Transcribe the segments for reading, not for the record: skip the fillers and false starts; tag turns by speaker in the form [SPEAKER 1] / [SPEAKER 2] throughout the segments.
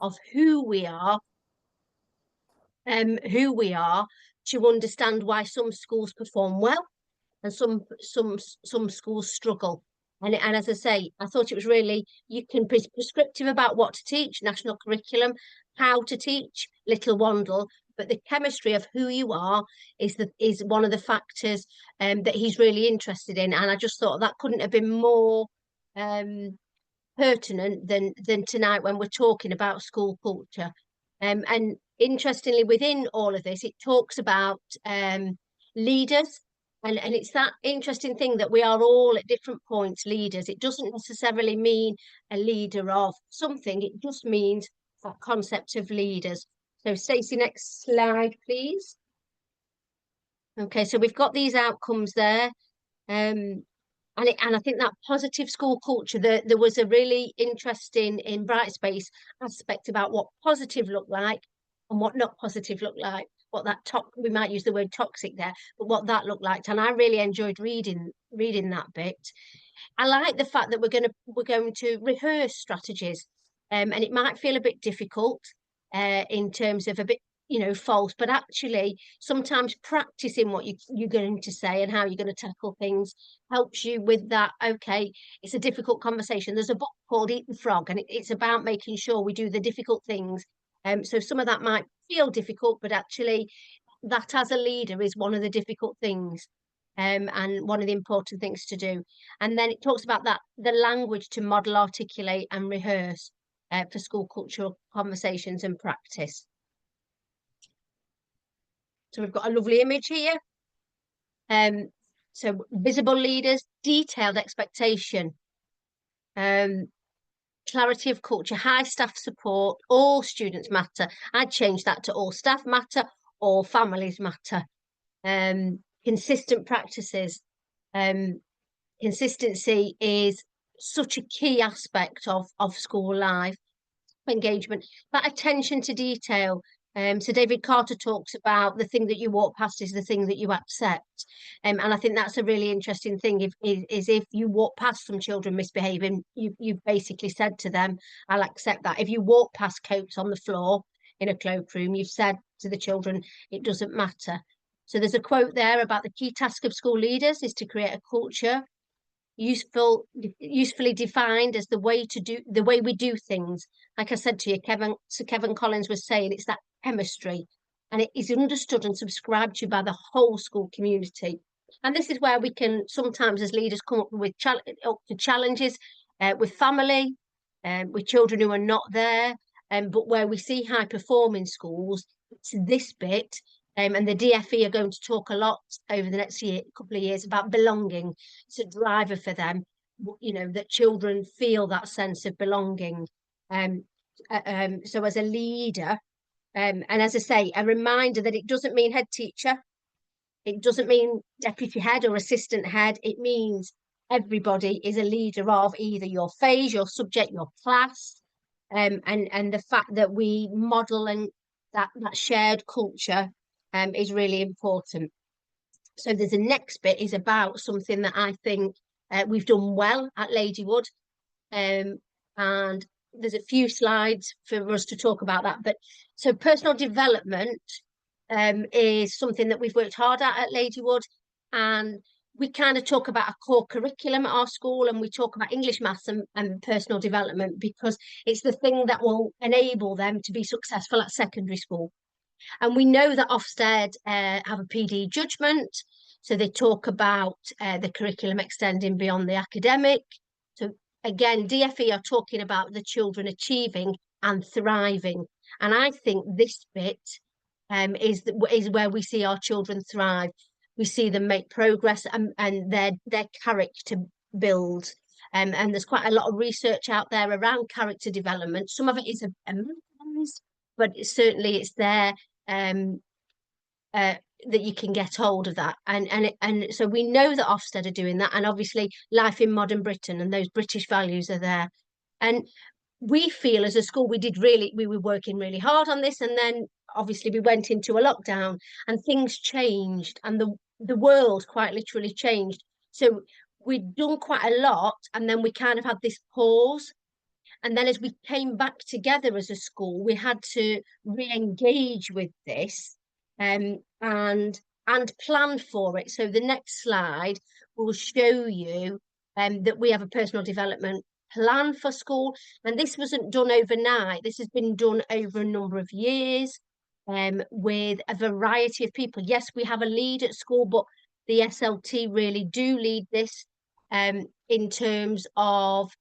[SPEAKER 1] of who we are, to understand why some schools perform well and some schools struggle. And as I say, I thought it was really, you can be prescriptive about what to teach, national curriculum, how to teach, little Wandle, but the chemistry of who you are is one of the factors that he's really interested in. And I just thought that couldn't have been more pertinent than tonight when we're talking about school culture. And interestingly, within all of this, it talks about leaders. And it's that interesting thing that we are all at different points leaders. It doesn't necessarily mean a leader of something. It just means that concept of leaders. So Stacey, next slide, please. Okay, so we've got these outcomes there. And I think that positive school culture, there was a really interesting in Brightspace aspect about what positive looked like and what not positive looked like. What that we might use the word toxic there, but what that looked like. And I really enjoyed reading that bit. I like the fact that we're going to rehearse strategies, and it might feel a bit difficult in terms of a bit, false, but actually sometimes practicing what you're going to say and how you're going to tackle things helps you with that. Okay, it's a difficult conversation. There's a book called Eat the Frog, and it's about making sure we do the difficult things. So some of that might feel difficult, but actually that as a leader is one of the difficult things, and one of the important things to do. And then it talks about that, the language to model, articulate and rehearse for school cultural conversations and practice. So we've got a lovely image here. So visible leaders, detailed expectation, clarity of culture, high staff support, all students matter. I'd change that to all staff matter, all families matter. Consistent practices. Consistency is such a key aspect of school life. Engagement, that attention to detail. So David Carter talks about the thing that you walk past is the thing that you accept. And I think that's a really interesting thing. If you walk past some children misbehaving, you've basically said to them, I'll accept that. If you walk past coats on the floor in a cloakroom, you've said to the children, it doesn't matter. So there's a quote there about the key task of school leaders is to create a culture usefully defined as the way we do things. Like I said to you, Sir Kevin Collins was saying, it's that chemistry, and it is understood and subscribed to by the whole school community. And this is where we can sometimes as leaders come up with challenges with family, with children who are not there, but where we see high performing schools, it's this bit. And the DFE are going to talk a lot over the next couple of years about belonging. It's a driver for them, that children feel that sense of belonging. So as a leader, and as I say, a reminder that it doesn't mean head teacher. It doesn't mean deputy head or assistant head. It means everybody is a leader of either your phase, your subject, your class, and the fact that we model and that shared culture is really important. So there's a next bit is about something that I think we've done well at Ladywood, and there's a few slides for us to talk about that. But so personal development is something that we've worked hard at Ladywood, and we kind of talk about a core curriculum at our school, and we talk about English, maths and personal development because it's the thing that will enable them to be successful at secondary school. And we know that Ofsted have a PD judgment, so they talk about the curriculum extending beyond the academic. So again, DFE are talking about the children achieving and thriving. And I think this bit is where we see our children thrive. We see them make progress and their character build. And there's quite a lot of research out there around character development. Some of it is but certainly it's there that you can get hold of that, and so we know that Ofsted are doing that, and obviously life in modern Britain and those British values are there. And we feel as a school we were working really hard on this, and then obviously we went into a lockdown and things changed and the world quite literally changed. So we'd done quite a lot, and then we kind of had this pause. And then as we came back together as a school, we had to re-engage with this, and plan for it. So the next slide will show you that we have a personal development plan for school. And this wasn't done overnight. This has been done over a number of years, with a variety of people. Yes, we have a lead at school, but the SLT really do lead this, in terms of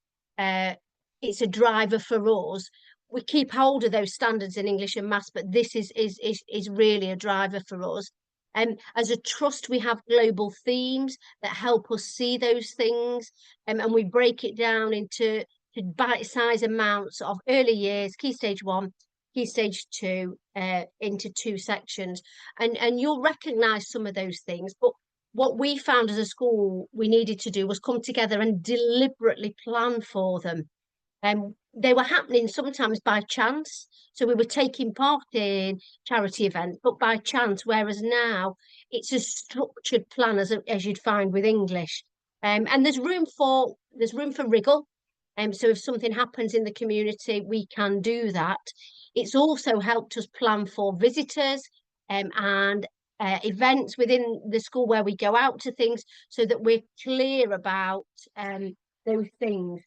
[SPEAKER 1] it's a driver for us. We keep hold of those standards in English and maths, but this is really a driver for us. And as a trust, we have global themes that help us see those things, and we break it down into bite-sized amounts of early years, key stage 1, key stage 2, into 2 sections. And you'll recognise some of those things, but what we found as a school we needed to do was come together and deliberately plan for them. They were happening sometimes by chance. So we were taking part in charity events, but by chance, whereas now it's a structured plan, as you'd find with English. And there's room for wriggle. So if something happens in the community, we can do that. It's also helped us plan for visitors, and events within the school where we go out to things, so that we're clear about those things.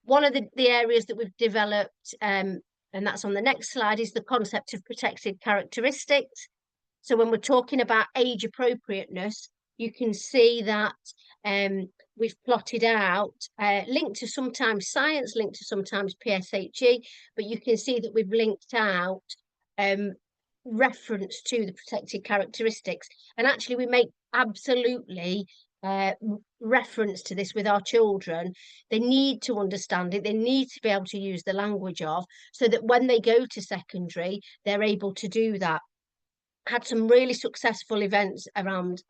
[SPEAKER 1] One of the areas that we've developed, and that's on the next slide, is the concept of protected characteristics. So when we're talking about age appropriateness, you can see that we've plotted out, linked to sometimes science, linked to sometimes PSHE, but you can see that we've linked out reference to the protected characteristics. And actually we make absolutely reference to this with our children. They need to understand it, they need to be able to use the language of, so that when they go to secondary, they're able to do that. Had some really successful events around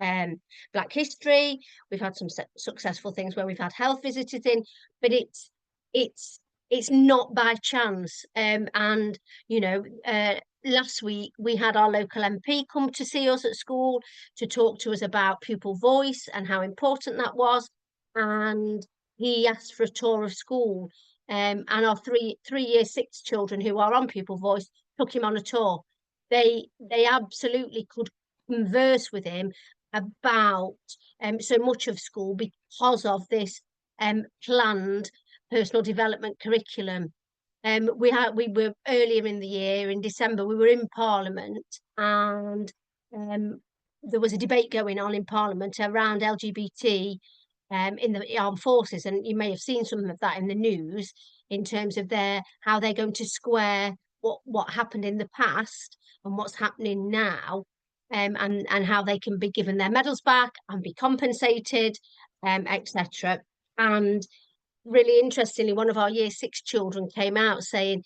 [SPEAKER 1] Black History. We've had some successful things where we've had health visitors in, but it's not by chance. And you know, last week we had our local MP come to see us at school to talk to us about pupil voice and how important that was. And he asked for a tour of school, and our three year 6 children who are on pupil voice took him on a tour. They absolutely could converse with him about so much of school because of this planned personal development curriculum. We were earlier in the year, in December, we were in Parliament, and there was a debate going on in Parliament around LGBT in the armed forces, and you may have seen some of that in the news in terms of how they're going to square what happened in the past and what's happening now, and how they can be given their medals back and be compensated, etc. And really interestingly, one of our year 6 children came out saying,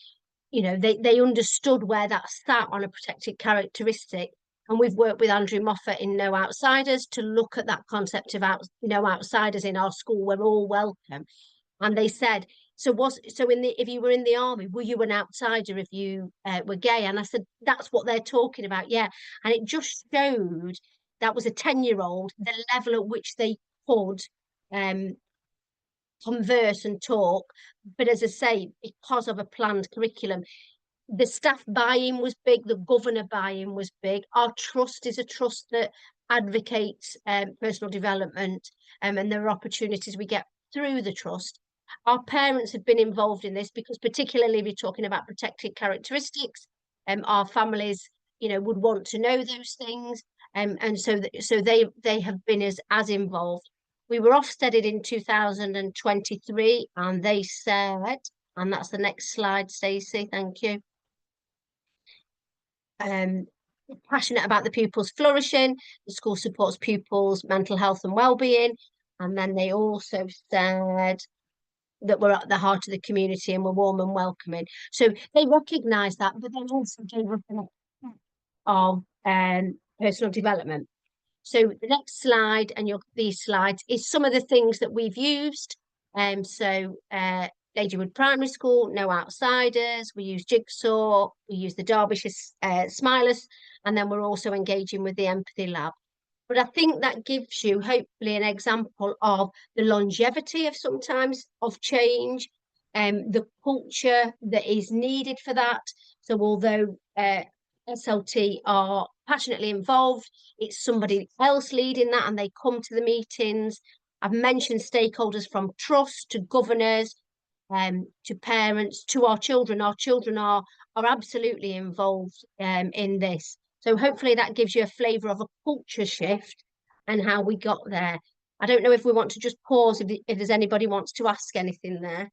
[SPEAKER 1] you know, they understood where that sat on a protected characteristic. And we've worked with Andrew Moffat in No Outsiders to look at that concept of no outsiders in our school. We're all welcome. And they said, if you were in the army, were you an outsider if you were gay? And I said, that's what they're talking about, yeah. And it just showed, that was a 10-year-old, the level at which they could converse and talk. But as I say, because of a planned curriculum, the staff buy-in was big, the governor buy-in was big. Our trust is a trust that advocates personal development, and there are opportunities we get through the trust. Our parents have been involved in this because, particularly if you're talking about protected characteristics, our families, you know, would want to know those things, and so they have been as involved. We were Ofsteded in 2023, and they said, and that's the next slide, Stacey, thank you. Passionate about the pupils flourishing, the school supports pupils' mental health and well-being, and then they also said that we're at the heart of the community and we're warm and welcoming. So they recognise that, but then also gave us an of personal development. So the next slide, and these slides, is some of the things that we've used. So Ladywood Primary School, No Outsiders, we use Jigsaw, we use the Derbyshire Smilers, and then we're also engaging with the Empathy Lab. But I think that gives you hopefully an example of the longevity of sometimes of change, the culture that is needed for that. So although SLT are passionately involved, it's somebody else leading that, and they come to the meetings. I've mentioned stakeholders from trust to governors, to parents, to our children. Our children are absolutely involved in this. So hopefully that gives you a flavour of a culture shift and how we got there. I don't know if we want to just pause if there's anybody wants to ask anything there.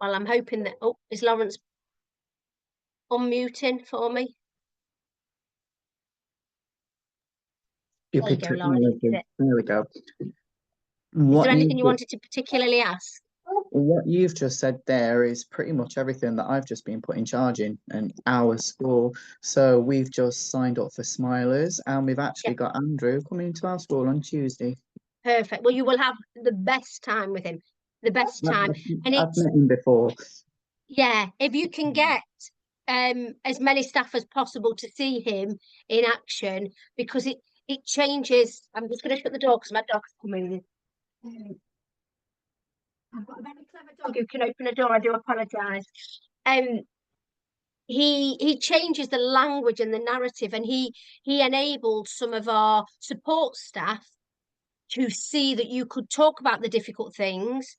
[SPEAKER 1] Well, I'm hoping that, oh, is Lawrence unmuting for me?
[SPEAKER 2] You
[SPEAKER 1] There you
[SPEAKER 2] picked
[SPEAKER 1] go, Lawrence.
[SPEAKER 2] technology. There we go.
[SPEAKER 1] Is there
[SPEAKER 2] What
[SPEAKER 1] anything
[SPEAKER 2] you
[SPEAKER 1] you wanted to particularly ask?
[SPEAKER 2] what you've just said there is pretty much everything that I've just been put in charge in our school. So we've just signed up for Smilers, and we've actually
[SPEAKER 1] Yeah,
[SPEAKER 2] got Andrew coming to our school on Tuesday.
[SPEAKER 1] perfect. Well, you will have the best time with him, the best
[SPEAKER 2] I've,
[SPEAKER 1] time. And
[SPEAKER 2] I've
[SPEAKER 1] it's,
[SPEAKER 2] met him before.
[SPEAKER 1] yeah, if you can get as many staff as possible to see him in action, because it changes. I'm just going to shut the door because my dog's coming. I've got a very clever dog who can open a door. I do apologise. Um, he changes the language and the narrative, and he enabled some of our support staff to see that you could talk about the difficult things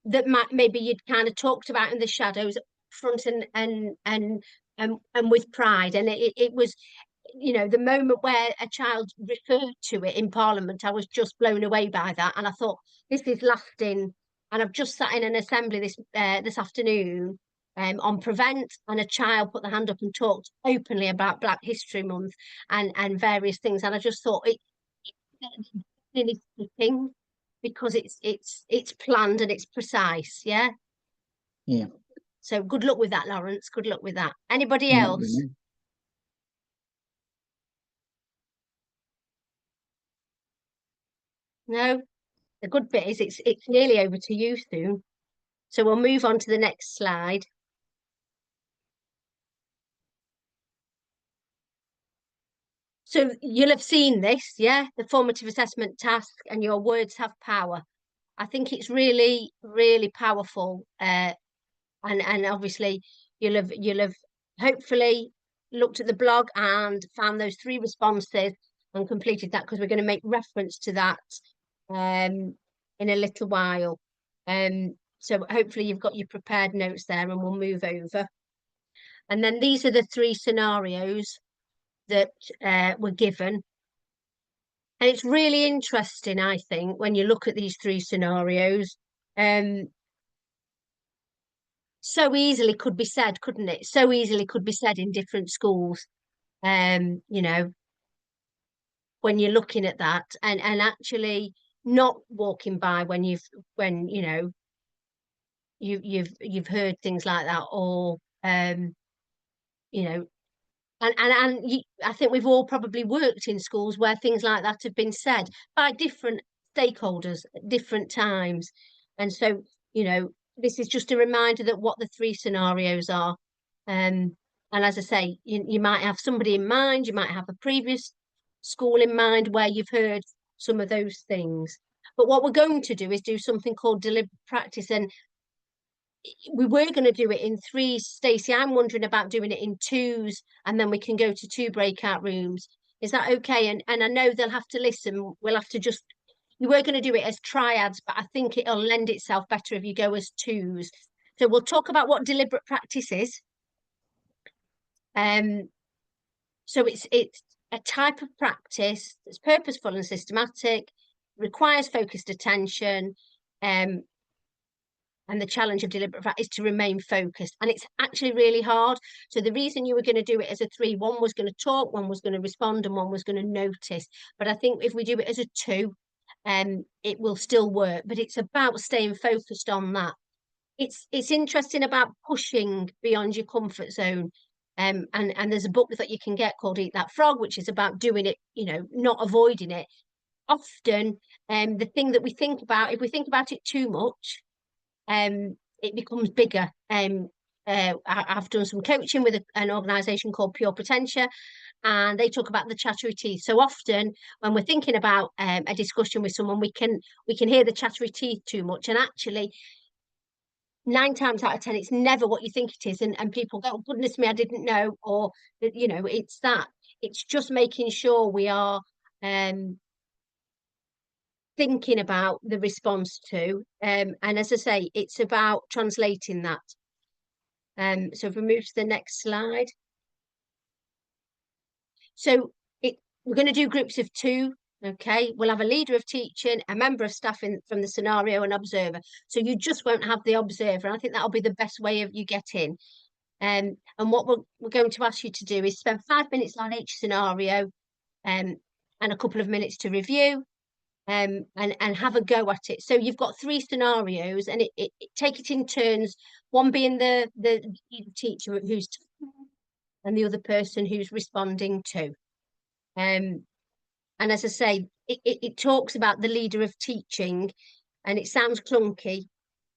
[SPEAKER 1] that maybe you'd kind of talked about in the shadows, front and with pride. And it was, you know, the moment where a child referred to it in Parliament, I was just blown away by that, and I thought, this is lasting. And I've just sat in an assembly this afternoon on prevent, and a child put their hand up and talked openly about Black History Month and various things, and I just thought it really fitting, because it's planned and it's precise. Yeah.
[SPEAKER 2] Yeah.
[SPEAKER 1] So good luck with that, Lawrence. Good luck with that. Anybody
[SPEAKER 2] Not
[SPEAKER 1] else?
[SPEAKER 2] really.
[SPEAKER 1] No. The good bit is it's nearly over to you soon. So we'll move on to the next slide. So you'll have seen this, yeah? The formative assessment task and your words have power. I think it's really, really powerful. And obviously you'll have hopefully looked at the blog and found those 3 responses and completed that, because we're going to make reference to that in a little while. So hopefully you've got your prepared notes there, and we'll move over. And then these are the 3 scenarios that were given. And it's really interesting, I think, when you look at these 3 scenarios. So easily could be said, couldn't it? So easily could be said in different schools. You know, when you're looking at that, and actually not walking by when you know you've heard things like that, or you know, I think we've all probably worked in schools where things like that have been said by different stakeholders at different times. And so, you know, this is just a reminder that what the 3 scenarios are. And as I say, you might have somebody in mind, you might have a previous school in mind where you've heard some of those things. But what we're going to do is do something called deliberate practice. And we were going to do it in 3s, Stacey. I'm wondering about doing it in 2s, and then we can go to 2 breakout rooms. Is that okay? And I know they'll have to listen. We'll have to just, we were going to do it as triads, but I think it'll lend itself better if you go as 2s. So we'll talk about what deliberate practice is. So it's a type of practice that's purposeful and systematic, requires focused attention, and the challenge of deliberate practice is to remain focused. And it's actually really hard. So the reason you were going to do it as a 3, one was going to talk, one was going to respond, and one was going to notice. But I think if we do it as a 2, it will still work. But it's about staying focused on that. It's interesting about pushing beyond your comfort zone. And there's a book that you can get called Eat That Frog, which is about doing it, you know, not avoiding it. Often, the thing that we think about, if we think about it too much, it becomes bigger. I've done some coaching with an organisation called Pure Potentia, and they talk about the chattery teeth. So often when we're thinking about a discussion with someone, we can hear the chattery teeth too much, and actually 9 times out of 10, it's never what you think it is. And people go, oh, goodness me, I didn't know. Or, it's that. It's just making sure we are thinking about the response to. And as I say, it's about translating that. So if we move to the next slide. So we're going to do groups of 2. Okay, we'll have a leader of teaching, a member of staff from the scenario, and observer. So you just won't have the observer. And I think that'll be the best way of you getting. And what we're going to ask you to do is spend 5 minutes on each scenario, and a couple of minutes to review, and have a go at it. So you've got 3 scenarios, and take it in turns. One being the teacher who's, and the other person who's responding to. And as I say, it talks about the leader of teaching, and it sounds clunky,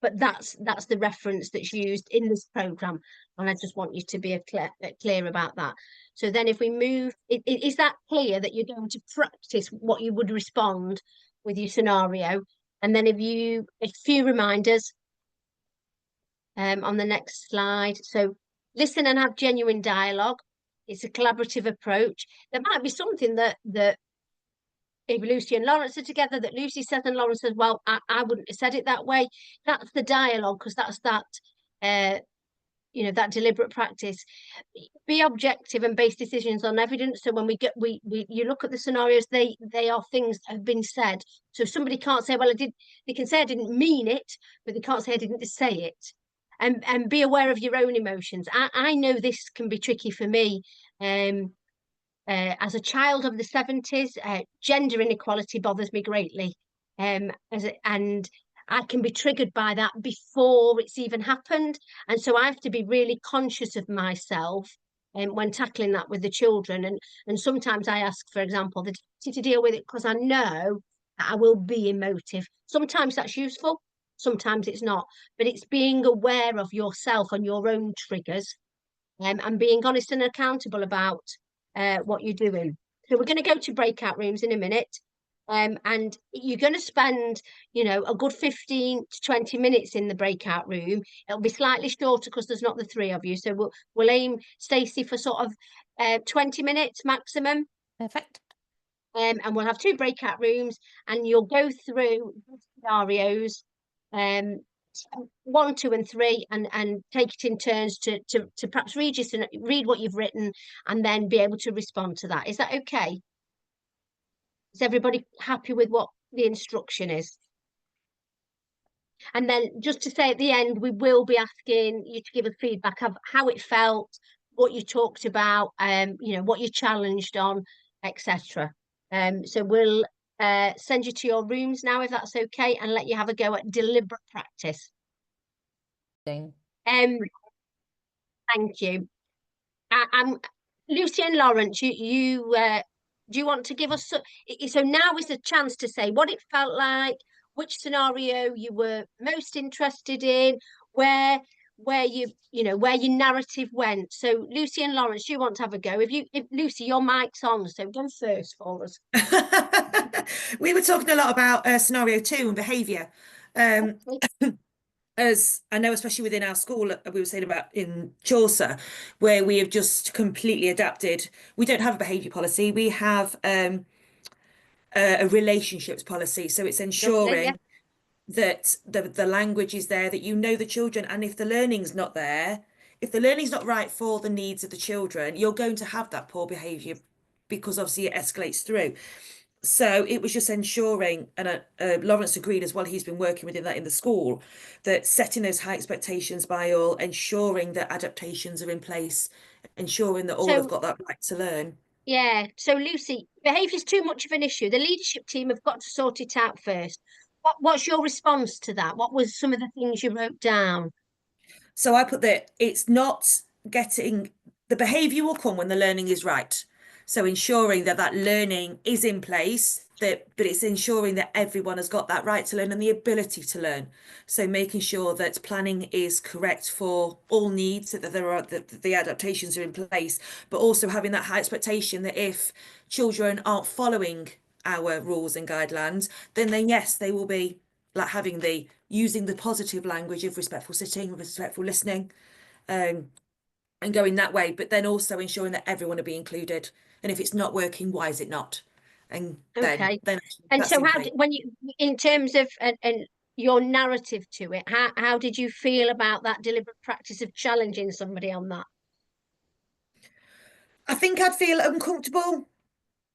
[SPEAKER 1] but that's the reference that's used in this programme. And I just want you to be clear about that. So then if we move, is that clear that you're going to practice what you would respond with your scenario? And then a few reminders on the next slide. So listen and have genuine dialogue. It's a collaborative approach. There might be something that if Lucy and Lawrence are together, that Lucy says and Lawrence says, well, I wouldn't have said it that way. That's the dialogue, because that's that that deliberate practice. Be objective and base decisions on evidence. So when you look at the scenarios, they are things that have been said. So somebody can't say, well, they can say I didn't mean it, but they can't say I didn't say it. And be aware of your own emotions. I know this can be tricky for me. As a child of the 70s, gender inequality bothers me greatly. And I can be triggered by that before it's even happened. And so I have to be really conscious of myself when tackling that with the children. And sometimes I ask, for example, the teacher to deal with it because I know that I will be emotive. Sometimes that's useful, sometimes it's not. But it's being aware of yourself and your own triggers, and being honest and accountable about what you're doing. So we're going to go to breakout rooms in a minute. And you're going to spend, a good 15 to 20 minutes in the breakout room. It'll be slightly shorter because there's not the 3 of you. So we'll aim, Stacey, for sort of 20 minutes maximum.
[SPEAKER 3] Perfect.
[SPEAKER 1] And we'll have 2 breakout rooms, and you'll go through scenarios, 1, 2, and 3, and take it in turns to perhaps read what you've written, and then be able to respond to that. Is that okay? Is everybody happy with what the instruction is? And then just to say at the end, we will be asking you to give us feedback of how it felt, what you talked about, what you challenged on, etc. So we'll send you to your rooms now, if that's okay, and let you have a go at deliberate practice.
[SPEAKER 3] Thing.
[SPEAKER 1] Thank you. Lucy and Lawrence, you do you want to give us so now is the chance to say what it felt like, which scenario you were most interested in, where where your narrative went. So Lucy and Lawrence, you want to have a go? If Lucy, your mic's on, so go first for us.
[SPEAKER 4] We were talking a lot about scenario 2 and behaviour. As I know, especially within our school, we were saying about in Chaucer, where we have just completely adapted. We don't have a behaviour policy. We have a relationships policy. So it's ensuring that the language is there, that you know the children, and if the learning's not there, if the learning's not right for the needs of the children, you're going to have that poor behaviour, because obviously it escalates through. So it was just ensuring, and Lawrence agreed as well, he's been working within that in the school, that setting those high expectations by all, ensuring that adaptations are in place, ensuring that all have got that right to learn.
[SPEAKER 1] Yeah, so Lucy, behaviour is too much of an issue. The leadership team have got to sort it out first. What's your response to that? What was some of the things you wrote down?
[SPEAKER 4] So I put that it's not getting, the behaviour will come when the learning is right. So ensuring that that learning is in place but it's ensuring that everyone has got that right to learn and the ability to learn. So making sure that planning is correct for all needs, that the adaptations are in place, but also having that high expectation that if children aren't following our rules and guidelines, then yes, they will be like using the positive language of respectful sitting, respectful listening, and going that way, but then also ensuring that everyone will be included. And if it's not working, why is it not? And
[SPEAKER 1] Okay.
[SPEAKER 4] then
[SPEAKER 1] And
[SPEAKER 4] that's
[SPEAKER 1] so
[SPEAKER 4] in
[SPEAKER 1] how
[SPEAKER 4] place.
[SPEAKER 1] did, when you, in terms of and your narrative to it, how did you feel about that deliberate practice of challenging somebody on that?
[SPEAKER 4] I think I'd feel uncomfortable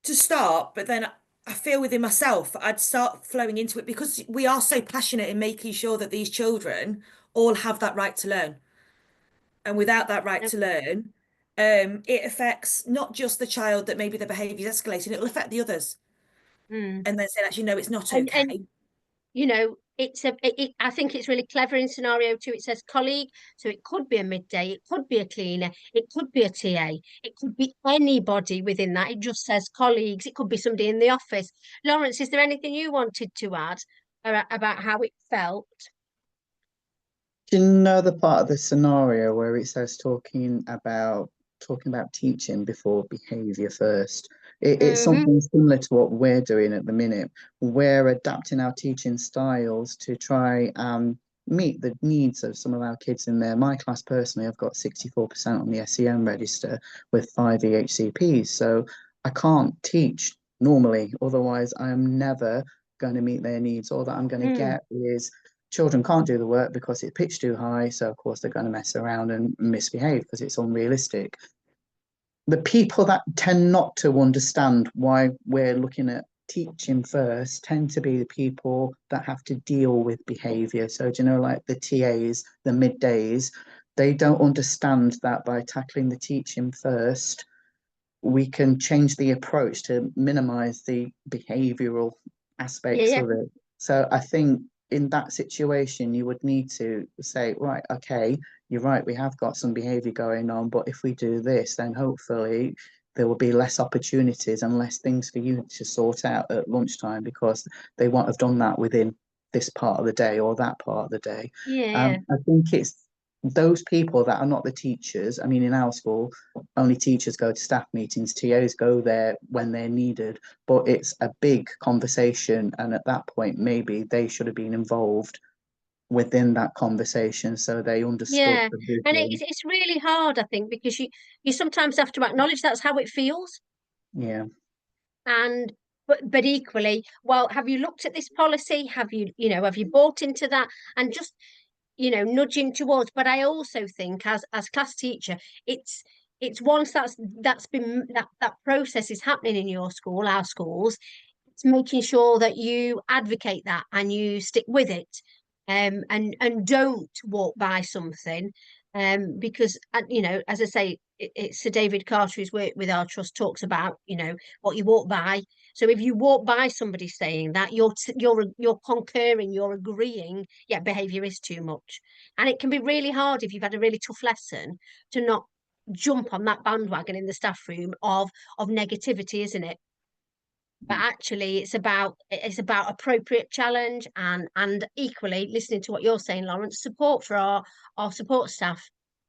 [SPEAKER 4] to start, but then I feel within myself I'd start flowing into it because we are so passionate in making sure that these children all have that right to learn. And without that right to learn, it affects not just the child that maybe the behaviour is escalating, it will affect the others.
[SPEAKER 1] Mm.
[SPEAKER 4] And then say, actually, no, it's not
[SPEAKER 1] And
[SPEAKER 4] okay.
[SPEAKER 1] you know, I think it's really clever in scenario 2. It says colleague, so it could be a midday, it could be a cleaner, it could be a TA, it could be anybody within that. It just says colleagues, it could be somebody in the office. Lawrence, is there anything you wanted to add about how it felt?
[SPEAKER 2] Do you know the part of the scenario where it says talking about teaching before behaviour first? It's something similar to what we're doing at the minute. We're adapting our teaching styles to try and meet the needs of some of our kids in there. My class personally, I've got 64% on the SEN register with 5 EHCPs. So I can't teach normally, otherwise I am never going to meet their needs. All that I'm going to get is children can't do the work because it's pitched too high, so of course they're going to mess around and misbehave because it's unrealistic. The people that tend not to understand why we're looking at teaching first tend to be the people that have to deal with behaviour. So, do you know, like the TAs, the middays, they don't understand that by tackling the teaching first, we can change the approach to minimize the behavioral aspects
[SPEAKER 1] Yeah.
[SPEAKER 2] of it. So I think in that situation, you would need to say, right, okay, you're right, we have got some behavior going on, but if we do this, then hopefully there will be less opportunities and less things for you to sort out at lunchtime because they won't have done that within this part of the day or that part of the day.
[SPEAKER 1] Yeah.
[SPEAKER 2] I think it's those people that are not the teachers. I mean, in our school, only teachers go to staff meetings, TAs go there when they're needed, but it's a big conversation. And at that point, maybe they should have been involved within that conversation so they understood
[SPEAKER 1] Yeah.
[SPEAKER 2] the
[SPEAKER 1] And
[SPEAKER 2] vision.
[SPEAKER 1] it's really hard, I think, because you sometimes have to acknowledge that's how it feels.
[SPEAKER 2] Yeah.
[SPEAKER 1] And but equally, well, have you looked at this policy? Have have you bought into that? And just nudging towards. But I also think as class teacher, it's once that's been that process is happening in your school, our schools, it's making sure that you advocate that and you stick with it, and don't walk by something, because as I say, it's Sir David Carter who's worked with our trust talks about what you walk by. So if you walk by somebody saying that, you're concurring, you're agreeing, yeah, behaviour is too much, and it can be really hard if you've had a really tough lesson to not jump on that bandwagon in the staff room of negativity, isn't it? But actually it's about appropriate challenge, and equally listening to what you're saying, Lawrence, support for our support staff,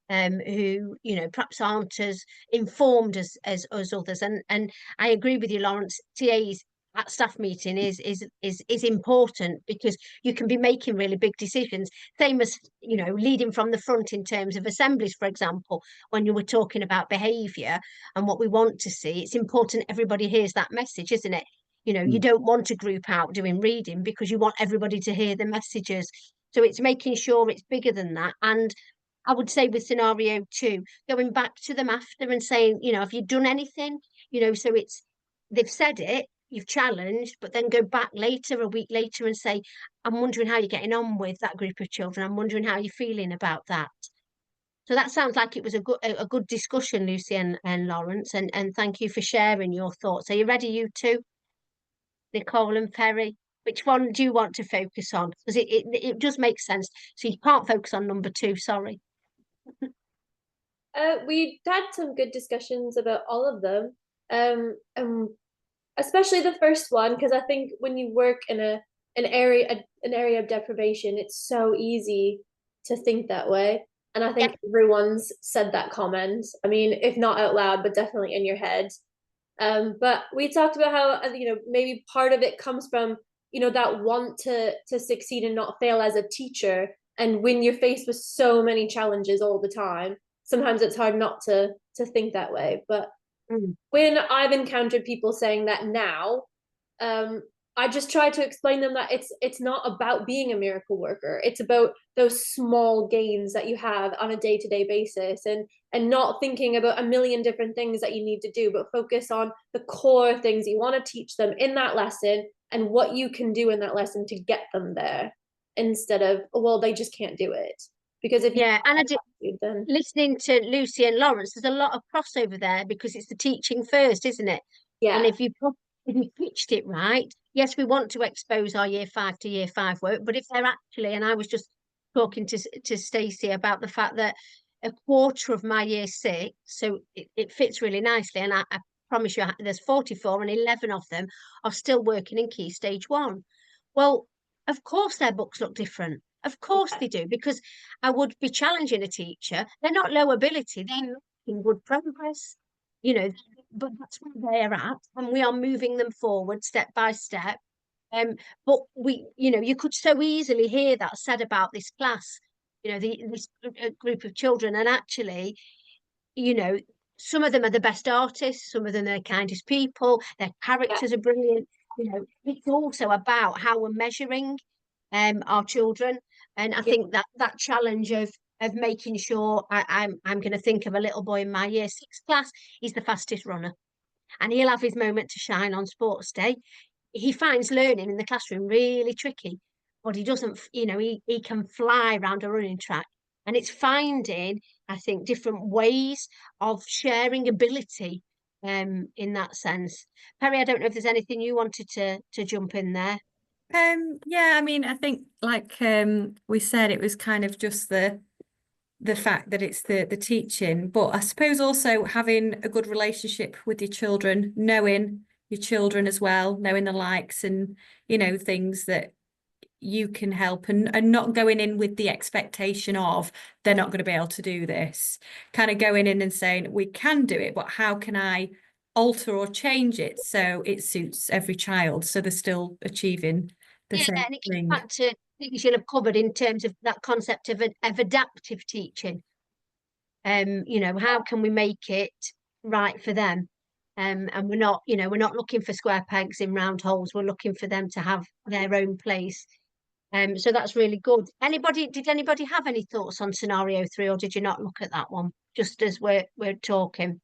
[SPEAKER 1] who perhaps aren't as informed as others. And I agree with you, Lawrence. TAs at staff meeting is important, because you can be making really big decisions, same as leading from the front in terms of assemblies, for example. When you were talking about behaviour and what we want to see, it's important everybody hears that message, isn't it? You don't want a group out doing reading because you want everybody to hear the messages. So it's making sure it's bigger than that. And I would say with scenario 2, going back to them after and saying, have you done anything? So they've said it, you've challenged, but then go back later, a week later, and say, I'm wondering how you're getting on with that group of children. I'm wondering how you're feeling about that. So that sounds like it was a good discussion, Lucy and Lawrence, and thank you for sharing your thoughts. Are you ready, you two? Nicole and Perry? Which one do you want to focus on? Because it does make sense. So you can't focus on number 2, sorry.
[SPEAKER 5] We had some good discussions about all of them. especially the first one, because I think when you work in an area of deprivation, it's so easy to think that way. And I think everyone's said that comment. I mean, if not out loud, but definitely in your head. But we talked about how, maybe part of it comes from, that want to succeed and not fail as a teacher. And when you're faced with so many challenges all the time, sometimes it's hard not to think that way. But when I've encountered people saying that now, I just try to explain them that it's not about being a miracle worker. It's about those small gains that you have on a day-to-day basis, and not thinking about a million different things that you need to do, but focus on the core things you want to teach them in that lesson and what you can do in that lesson to get them there, instead of, well, they just can't do it. Because if
[SPEAKER 1] then listening to Lucy and Lawrence, there's a lot of crossover there, because it's the teaching first, isn't it?
[SPEAKER 5] Yeah.
[SPEAKER 1] And if you pitched it right, yes, we want to expose our year 5 to year 5 work, but if they're actually, and I was just talking to Stacey about the fact that a quarter of my year 6, so it fits really nicely, and I promise you there's 44 and 11 of them are still working in Key Stage 1. Well, of course their books look different. Of course they do, because I would be challenging a teacher. They're not low ability, they're making good progress, but that's where they're at, and we are moving them forward step by step. But you could so easily hear that said about this class, this group of children, and actually, some of them are the best artists, some of them are the kindest people, their characters are brilliant. It's also about how we're measuring our children, and I think that challenge of making sure I'm going to think of a little boy in my year 6 class. He's the fastest runner, and he'll have his moment to shine on sports day. He finds learning in the classroom really tricky, but he doesn't, he can fly around a running track. And it's finding, I think, different ways of sharing ability in that sense. Perry, I don't know if there's anything you wanted to jump in there.
[SPEAKER 3] Yeah, I mean, I think like we said, it was kind of just the fact that it's the teaching, but I suppose also having a good relationship with your children, knowing your children as well, knowing the likes and things that you can help, and not going in with the expectation of they're not going to be able to do this, kind of going in and saying we can do it, but how can I alter or change it so it suits every child, so they're still achieving the same
[SPEAKER 1] and it
[SPEAKER 3] thing.
[SPEAKER 1] comes back to things you'll have covered in terms of that concept of adaptive teaching. How can we make it right for them? And we're not looking for square pegs in round holes. We're looking for them to have their own place. So that's really good. Did anybody have any thoughts on scenario 3, or did you not look at that one just as we're talking?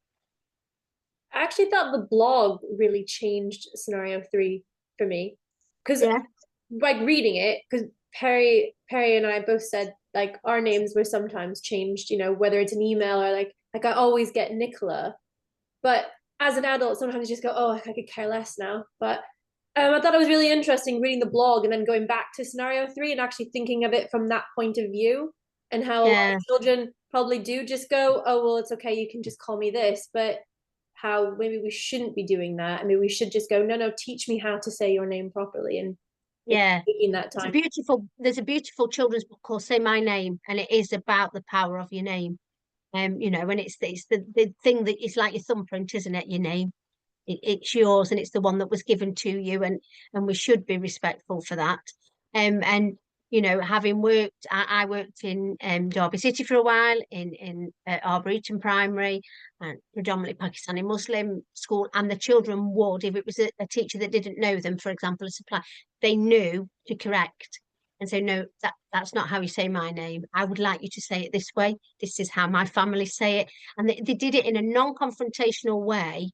[SPEAKER 5] I actually thought the blog really changed scenario 3 for me, because like reading it, because Perry and I both said like our names were sometimes changed, whether it's an email or like I always get Nicola, but as an adult sometimes you just go, oh, I could care less now. But I thought it was really interesting reading the blog and then going back to scenario 3 and actually thinking of it from that point of view, and how a lot of children probably do just go, oh, well, it's okay, you can just call me this, but how maybe we shouldn't be doing that. I mean, we should just go, no, teach me how to say your name properly. And taking that time.
[SPEAKER 1] There's a beautiful children's book called Say My Name, and it is about the power of your name. And it's the thing that is like your thumbprint, isn't it? Your name. It's yours, and it's the one that was given to you, and we should be respectful for that. And having worked, I worked in Derby City for a while, in Arboretum Primary, and predominantly Pakistani Muslim school, and the children would, if it was a teacher that didn't know them, for example, a supply, they knew to correct and say, no, that's not how you say my name. I would like you to say it this way. This is how my family say it. And they did it in a non-confrontational way.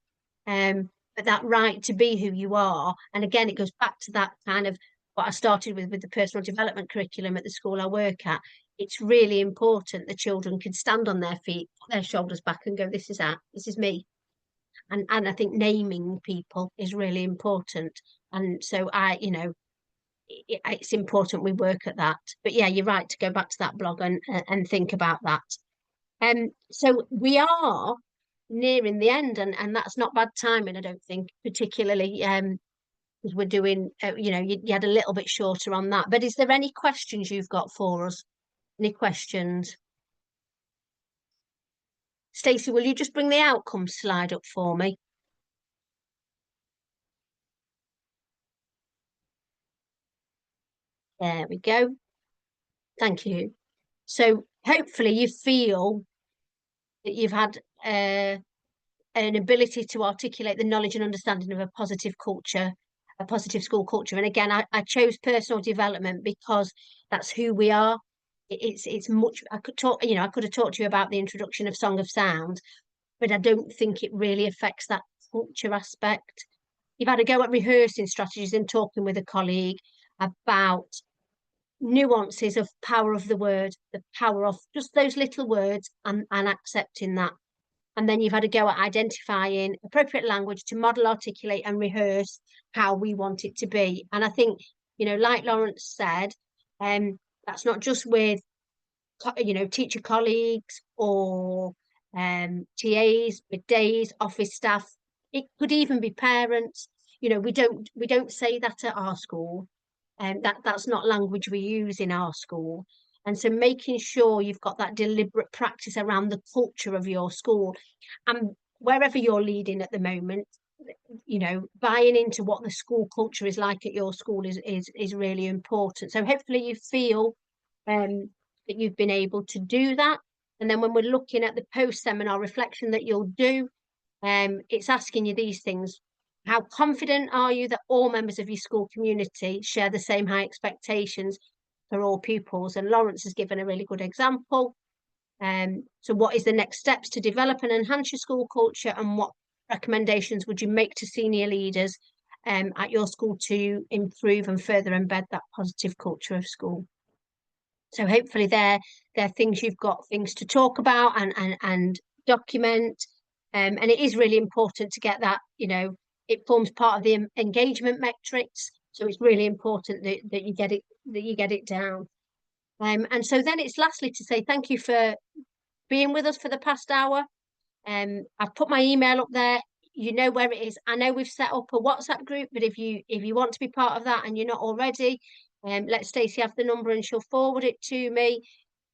[SPEAKER 1] But that right to be who you are. And again, it goes back to that kind of what I started with the personal development curriculum at the school I work at. It's really important that children can stand on their feet, put their shoulders back and go, this is me. And I think naming people is really important. And so it's important we work at that. But yeah, you're right to go back to that blog and think about that. So we are nearing the end, and that's not bad timing, I don't think, particularly because we're doing, you know, you had a little bit shorter on that. But is there any questions you've got for us? Any questions? Stacey, will you just bring the outcome slide up for me? There we go. Thank you. So hopefully you feel that you've had an ability to articulate the knowledge and understanding of a positive culture, a positive school culture. And again, I chose personal development because that's who we are. It's much, I could talk, you know, I could have talked to you about the introduction of Song of Sound, but I don't think it really affects that culture aspect. You've had a go at rehearsing strategies and talking with a colleague about nuances of power of the word, the power of just those little words, and accepting that. And then you've had a go at identifying appropriate language to model, articulate, and rehearse how we want it to be. And I think, you know, like Lawrence said, that's not just with, you know, teacher colleagues or TAs, middays, office staff. It could even be parents. You know, we don't say that at our school, and that's not language we use in our school. And so making sure you've got that deliberate practice around the culture of your school, and wherever you're leading at the moment, you know, buying into what the school culture is like at your school is really important. So hopefully you feel that you've been able to do that. And then when we're looking at the post-seminar reflection that you'll do, it's asking you these things. How confident are you that all members of your school community share the same high expectations for all pupils? And Lawrence has given a really good example. So what is the next steps to develop and enhance your school culture, and what recommendations would you make to senior leaders at your school to improve and further embed that positive culture of school? So hopefully they're things you've got things to talk about and document. And it is really important to get that, you know, it forms part of the engagement metrics. So it's really important that you get it down. And so then it's lastly to say thank you for being with us for the past hour. I've put my email up there. You know where it is. I know we've set up a WhatsApp group, but if you want to be part of that and you're not already, let Stacey have the number and she'll forward it to me.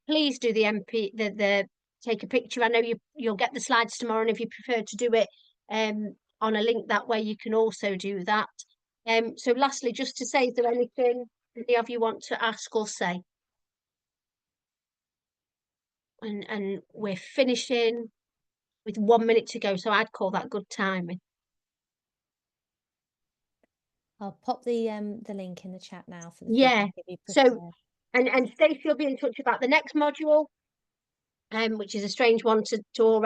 [SPEAKER 1] Please do the take a picture. I know you'll get the slides tomorrow, and if you prefer to do it on a link that way, you can also do that. So lastly, just to say, is there anything any of you want to ask or say? And we're finishing with 1 minute to go, so I'd call that good timing.
[SPEAKER 6] I'll pop the link in the chat now for the
[SPEAKER 1] Yeah.
[SPEAKER 6] feedback if you
[SPEAKER 1] So
[SPEAKER 6] prefer.
[SPEAKER 1] and Stacey will be in touch about the next module, which is a strange one to already